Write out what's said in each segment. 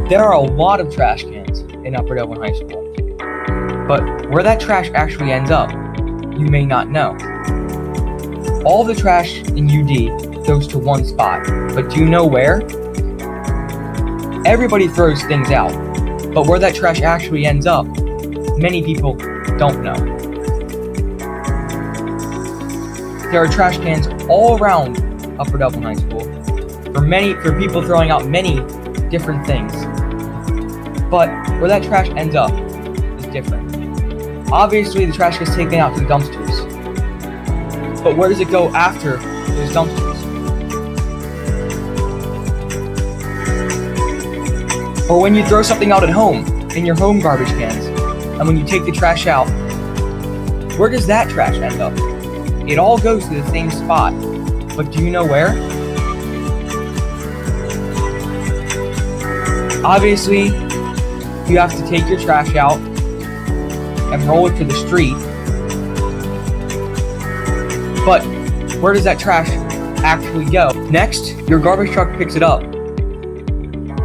There are a lot of trash cans in Upper Dublin High School, but where that trash actually ends up, you may not know. All the trash in UD goes to one spot, but do you know where? Everybody throws things out, but where that trash actually ends up, many people don't know. There are trash cans all around Upper Dublin High School for people throwing out many different things. But where that trash ends up is different. Obviously, the trash gets taken out to the dumpsters. But where does it go after those dumpsters? Or when you throw something out at home, in your home garbage cans, and when you take the trash out, where does that trash end up? It all goes to the same spot, but do you know where? Obviously, you have to take your trash out and roll it to the street, but where does that trash actually go? Next, your garbage truck picks it up,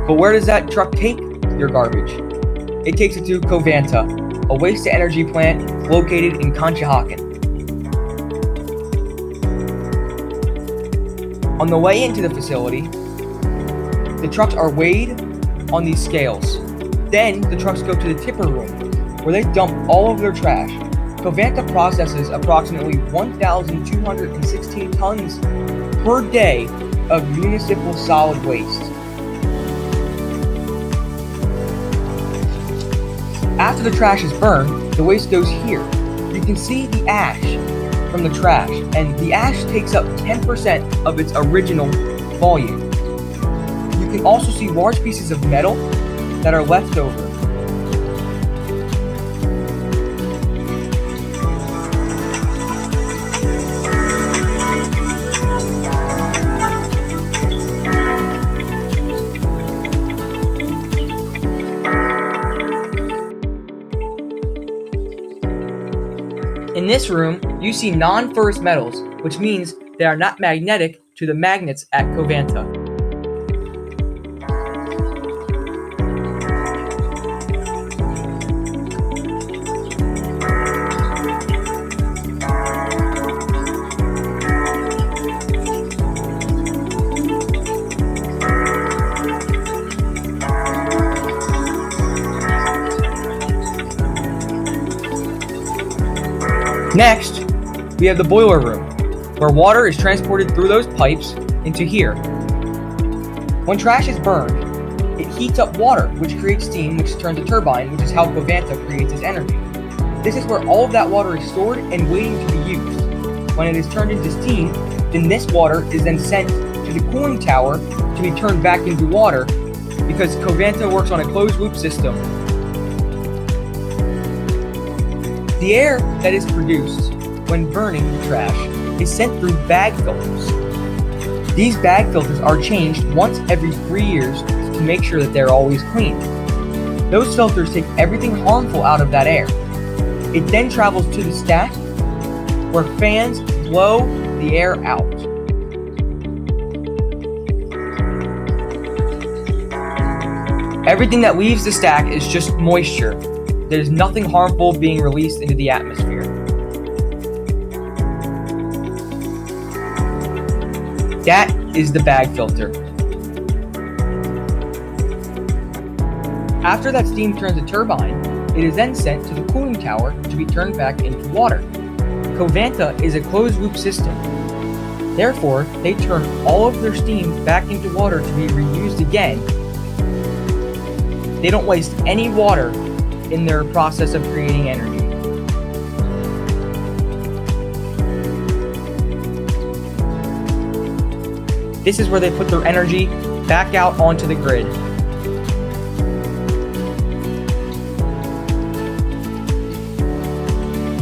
but where does that truck take your garbage? It takes it to Covanta, a waste-to-energy plant located in Conshohocken. On the way into the facility, the trucks are weighed on these scales. Then the trucks go to the tipper room, where they dump all of their trash. Covanta processes approximately 1,216 tons per day of municipal solid waste. After the trash is burned, the waste goes here. You can see the ash from the trash, and the ash takes up 10% of its original volume. You can also see large pieces of metal that are left over. In this room, you see non-ferrous metals, which means they are not magnetic to the magnets at Covanta. Next, we have the boiler room, where water is transported through those pipes into here. When trash is burned, it heats up water, which creates steam, which turns a turbine, which is how Covanta creates its energy. This is where all of that water is stored and waiting to be used. When it is turned into steam, then this water is then sent to the cooling tower to be turned back into water, because Covanta works on a closed-loop system. The air that is produced when burning the trash is sent through bag filters. These bag filters are changed once every 3 years to make sure that they're always clean. Those filters take everything harmful out of that air. It then travels to the stack, where fans blow the air out. Everything that leaves the stack is just moisture. There's nothing harmful being released into the atmosphere. That is the bag filter. After that steam turns a turbine, it is then sent to the cooling tower to be turned back into water. Covanta is a closed-loop system. Therefore, they turn all of their steam back into water to be reused again. They don't waste any water in their process of creating energy. This is where they put their energy back out onto the grid.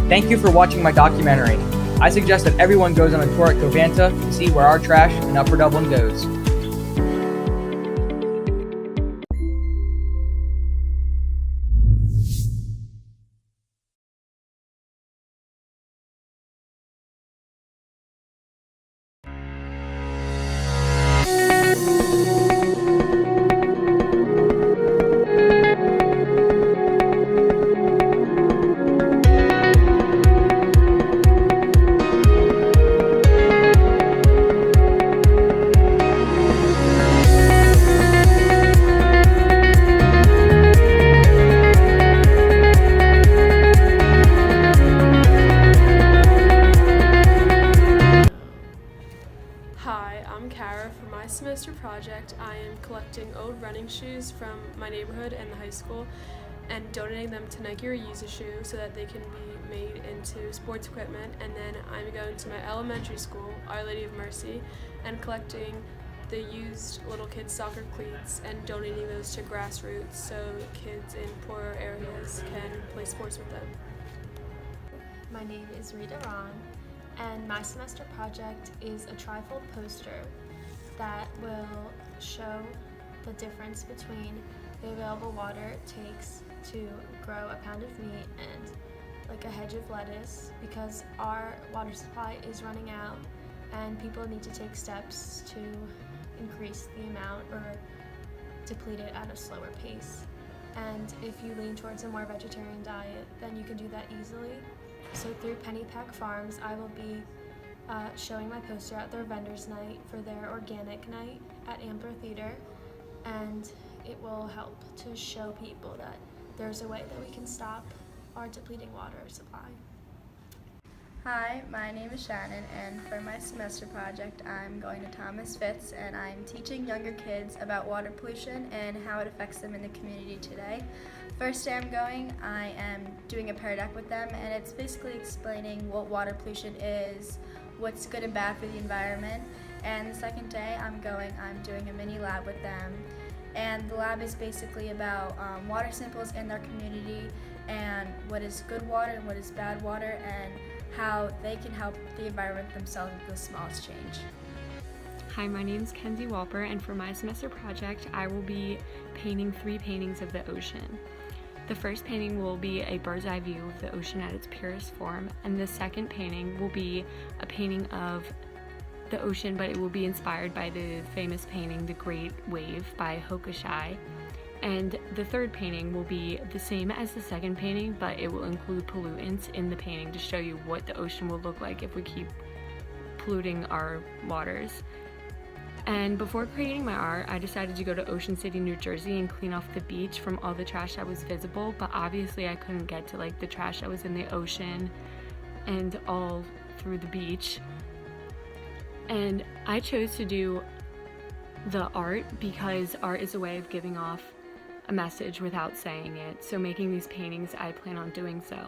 Thank you for watching my documentary. I suggest that everyone goes on a tour at Covanta to see where our trash in Upper Dublin goes. collecting old running shoes from my neighborhood and the high school and donating them to Nike or Use a Shoe so that they can be made into sports equipment. And then I'm going to my elementary school, Our Lady of Mercy, and collecting the used little kids' soccer cleats and donating those to Grassroots so kids in poorer areas can play sports with them. My name is Rita Ron, and my semester project is a trifold poster that will show the difference between the available water it takes to grow a pound of meat and like a hedge of lettuce, because our water supply is running out and people need to take steps to increase the amount or deplete it at a slower pace. And if you lean towards a more vegetarian diet, then you can do that easily. So through Pennypack Farms, I will be showing my poster at their vendors night for their organic night at Amphitheater, and it will help to show people that there's a way that we can stop our depleting water supply. Hi, my name is Shannon, and for my semester project I'm going to Thomas Fitz, and I'm teaching younger kids about water pollution and how it affects them in the community today. First day I'm going, I am doing a pair deck with them, and it's basically explaining what water pollution is, what's good and bad for the environment. And the second day I'm doing a mini lab with them, and the lab is basically about water samples in their community and what is good water and what is bad water, and how they can help the environment themselves with the smallest change. Hi, my name is Kenzie Walper, and for my semester project, I will be painting 3 paintings of the ocean. The first painting will be a bird's eye view of the ocean at its purest form, and the second painting will be a painting of the ocean, but it will be inspired by the famous painting, The Great Wave by Hokusai. And the third painting will be the same as the second painting, but it will include pollutants in the painting to show you what the ocean will look like if we keep polluting our waters. And before creating my art, I decided to go to Ocean City, New Jersey and clean off the beach from all the trash that was visible, but obviously I couldn't get to like the trash that was in the ocean and all through the beach. And I chose to do the art because art is a way of giving off a message without saying it. So making these paintings, I plan on doing so.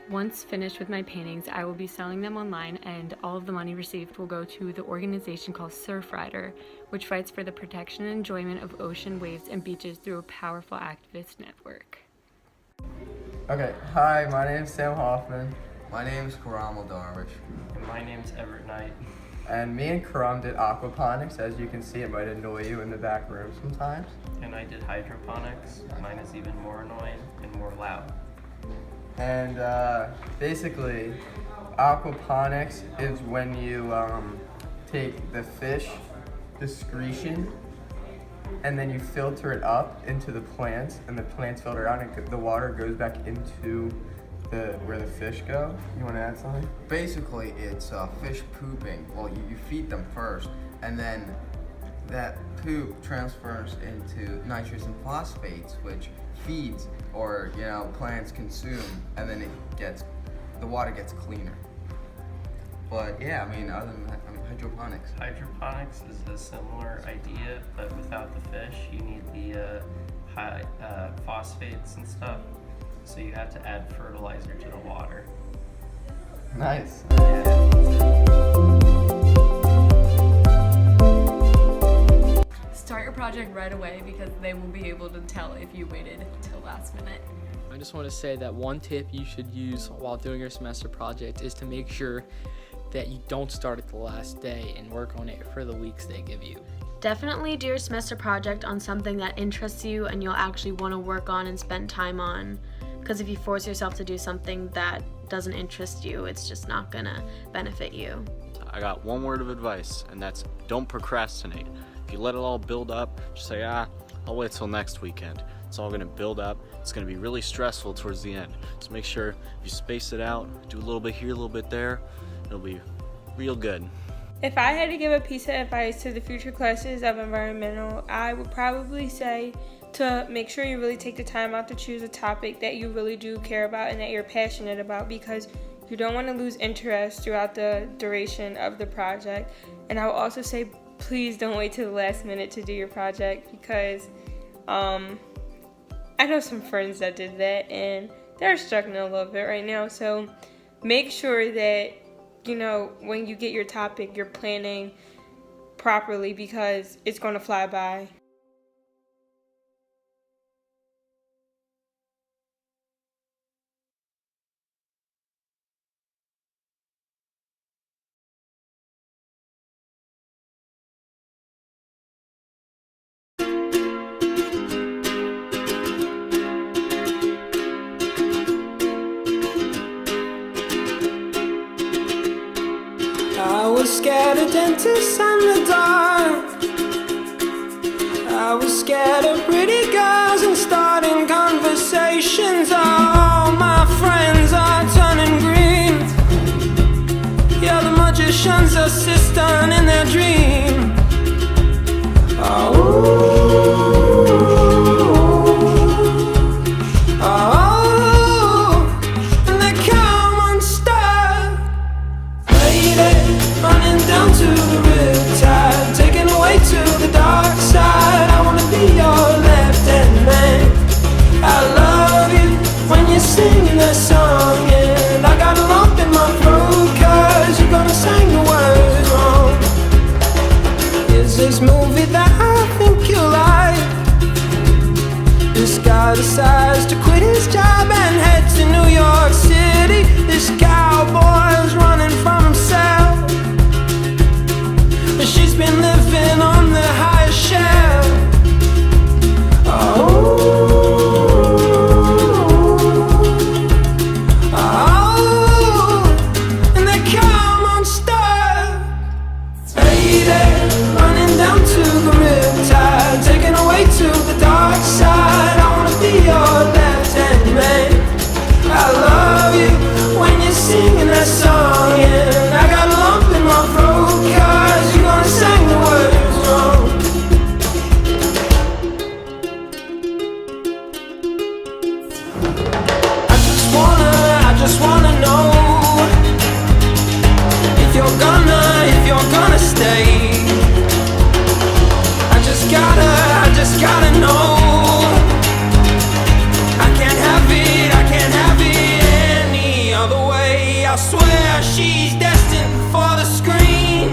Once finished with my paintings, I will be selling them online, and all of the money received will go to the organization called Surfrider, which fights for the protection and enjoyment of ocean waves and beaches through a powerful activist network. Okay, hi, my name's Sam Hoffman. My name's Karam Darwish. And my name's Everett Knight. And me and Karam did aquaponics. As you can see, it might annoy you in the back room sometimes. And I did hydroponics. Mine is even more annoying and more loud. And basically, aquaponics is when you take the fish excretion and then you filter it up into the plants, and the plants filter out and the water goes back into where the fish go. You want to add something? Basically, it's fish pooping. Well, you feed them first, and then that poop transfers into nitrogen and phosphates, which feeds or plants consume, and then the water gets cleaner. But yeah, other than that, hydroponics. Hydroponics is a similar idea, but without the fish, you need the high phosphates and stuff. So you have to add fertilizer to the water. Nice. Start your project right away because they will be able to tell if you waited till last minute. I just want to say that one tip you should use while doing your semester project is to make sure that you don't start at the last day and work on it for the weeks they give you. Definitely do your semester project on something that interests you and you'll actually want to work on and spend time on. Because if you force yourself to do something that doesn't interest you, it's just not gonna benefit you. I got one word of advice, and that's don't procrastinate. If you let it all build up, just say, I'll wait till next weekend. It's all gonna build up. It's gonna be really stressful towards the end. So make sure you space it out, do a little bit here, a little bit there. It'll be real good. If I had to give a piece of advice to the future classes of environmental, I would probably say to make sure you really take the time out to choose a topic that you really do care about and that you're passionate about, because you don't want to lose interest throughout the duration of the project. And I would also say please don't wait till the last minute to do your project, because I know some friends that did that and they're struggling a little bit right now. So make sure that, when you get your topic, you're planning properly, because it's going to fly by. I was scared of dentists and the dark. I was scared of pretty girls and starting conversations. All my friends are turning green. Yeah, the magician's assistant in their dream. And they come unstuck. Running down to the riptide, taken away to the dark side. I wanna be your left-hand man. I love you when you're singing that song, and I got a lump in my throat 'cause you're gonna sing the words wrong. Is this movie that I think you like? This guy decides to quit his job and head to New York City. This cowboy's running from himself. She's been living on the highest shelf. And they come unstuck. Faded, running down to the riptide, taken away to the dark side. I wanna be your left-hand man. I love you when you're singing that song, and I got a lump in my throat 'cause you're gonna sing the words wrong. I just wanna know if you're gonna stay. I just gotta know. I can't have it any other way. I swear she's destined for the screen.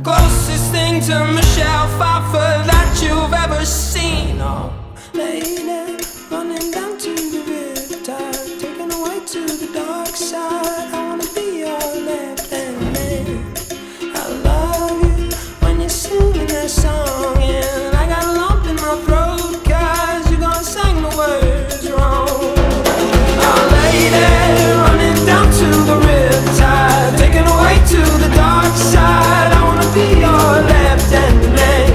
Closest thing to Michelle Pfeiffer that you've ever seen. Oh, lady, running down to the riptide, taken away to the dark side. I wanna be your left-hand man. I love you when you're singing that song, and I got a lump in my throat 'cause you're gonna sing the words wrong. Oh, lady, running down to the riptide, taken away to the dark side. I wanna be your left-hand man.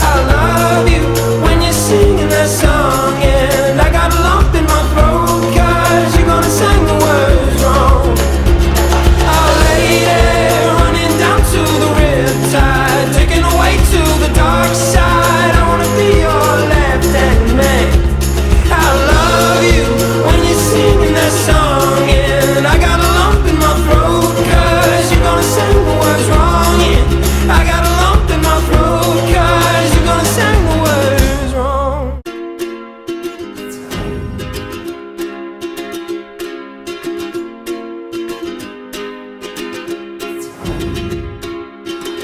I love you when you're singing that song, and I got a lump in my throat 'cause you're gonna sing the words wrong. Oh, lady, running down to the riptide, taken away to the dark side. I wanna be your left-hand man. I love you when you're singing that song, and I got a lump in my throat 'cause you're gonna sing the words wrong. Yeah, I got a lump in my throat 'cause you're gonna sing the words wrong.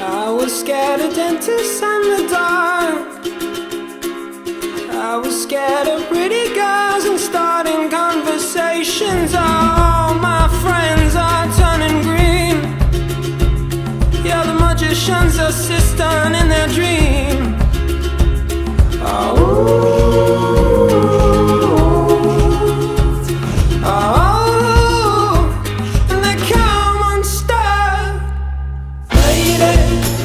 I was scared of dentists and the dark. I was scared of pretty girls and starting conversations. All my friends are turning green. Yeah, the magician's assistant in their dream. And they come unstuck. Lady,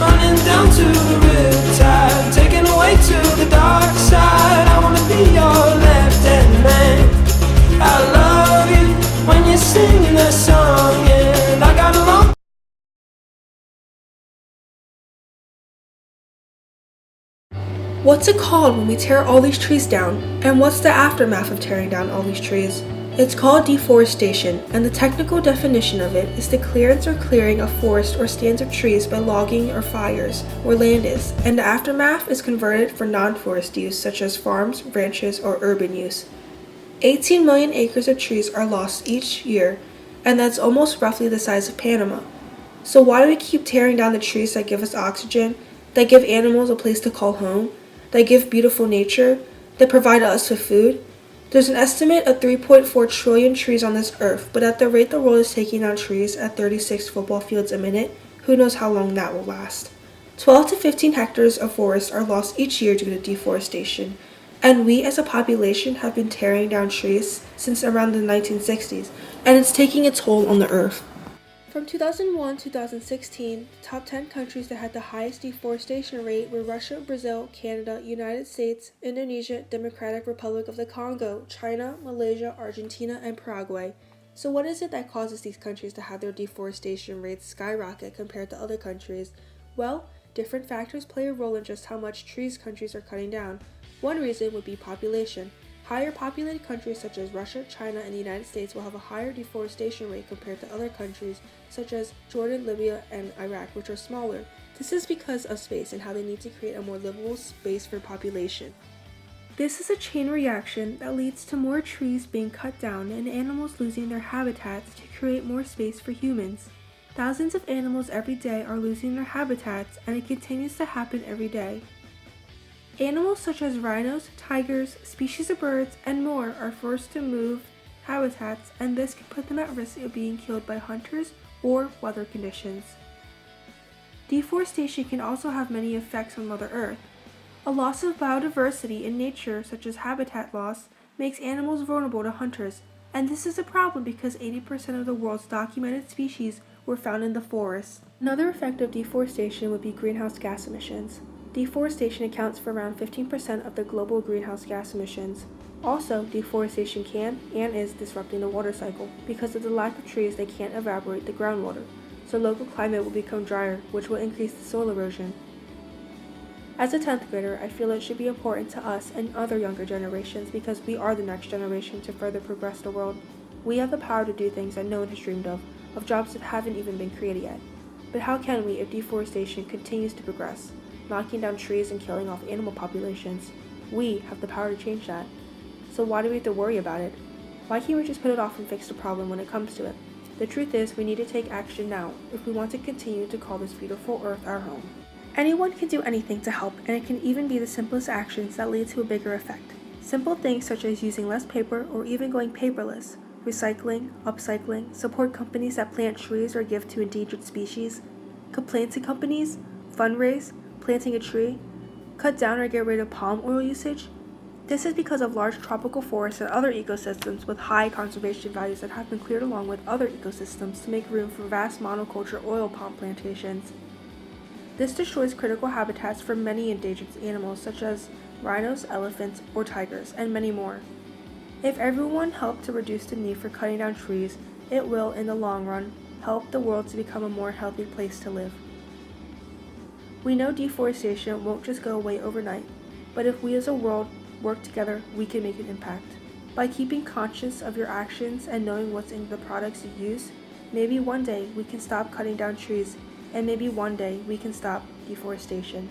running down to the riptide, taken away to the dark side. I wanna be your left-hand man. I love you when you're singing that song, and I got a lump. What's it called when we tear all these trees down? And what's the aftermath of tearing down all these trees? It's called deforestation, and the technical definition of it is the clearance or clearing of forest or stands of trees by logging or fires where land is, and the aftermath is converted for non-forest use such as farms, ranches, or urban use. 18 million acres of trees are lost each year, and that's almost roughly the size of Panama. So why do we keep tearing down the trees that give us oxygen, that give animals a place to call home, that give beautiful nature, that provide us with food? There's an estimate of 3.4 trillion trees on this earth, but at the rate the world is taking down trees at 36 football fields a minute, who knows how long that will last. 12 to 15 hectares of forest are lost each year due to deforestation, and we as a population have been tearing down trees since around the 1960s, and it's taking a toll on the earth. From 2001 to 2016, the top 10 countries that had the highest deforestation rate were Russia, Brazil, Canada, United States, Indonesia, Democratic Republic of the Congo, China, Malaysia, Argentina, and Paraguay. So what is it that causes these countries to have their deforestation rates skyrocket compared to other countries? Well, different factors play a role in just how much trees countries are cutting down. One reason would be population. Higher populated countries such as Russia, China, and the United States will have a higher deforestation rate compared to other countries such as Jordan, Libya, and Iraq, which are smaller. This is because of space and how they need to create a more livable space for population. This is a chain reaction that leads to more trees being cut down and animals losing their habitats to create more space for humans. Thousands of animals every day are losing their habitats, and it continues to happen every day. Animals such as rhinos, tigers, species of birds, and more are forced to move habitats, and this can put them at risk of being killed by hunters or weather conditions. Deforestation can also have many effects on Mother Earth. A loss of biodiversity in nature, such as habitat loss, makes animals vulnerable to hunters, and this is a problem because 80% of the world's documented species were found in the forest. Another effect of deforestation would be greenhouse gas emissions. Deforestation accounts for around 15% of the global greenhouse gas emissions. Also, deforestation can and is disrupting the water cycle. Because of the lack of trees, they can't evaporate the groundwater, so local climate will become drier, which will increase the soil erosion. As a 10th grader, I feel it should be important to us and other younger generations because we are the next generation to further progress the world. We have the power to do things that no one has dreamed of jobs that haven't even been created yet. But how can we if deforestation continues to progress, knocking down trees and killing off animal populations? We have the power to change that. So why do we have to worry about it? Why can't we just put it off and fix the problem when it comes to it? The truth is, we need to take action now if we want to continue to call this beautiful earth our home. Anyone can do anything to help, and it can even be the simplest actions that lead to a bigger effect. Simple things such as using less paper or even going paperless, recycling, upcycling, support companies that plant trees or give to endangered species, complain to companies, fundraise, planting a tree, cut down or get rid of palm oil usage. This is because of large tropical forests and other ecosystems with high conservation values that have been cleared along with other ecosystems to make room for vast monoculture oil palm plantations. This destroys critical habitats for many endangered animals such as rhinos, elephants, or tigers, and many more. If everyone helped to reduce the need for cutting down trees, it will, in the long run, help the world to become a more healthy place to live. We know deforestation won't just go away overnight, but if we as a world work together, we can make an impact. By keeping conscious of your actions and knowing what's in the products you use, maybe one day we can stop cutting down trees, and maybe one day we can stop deforestation.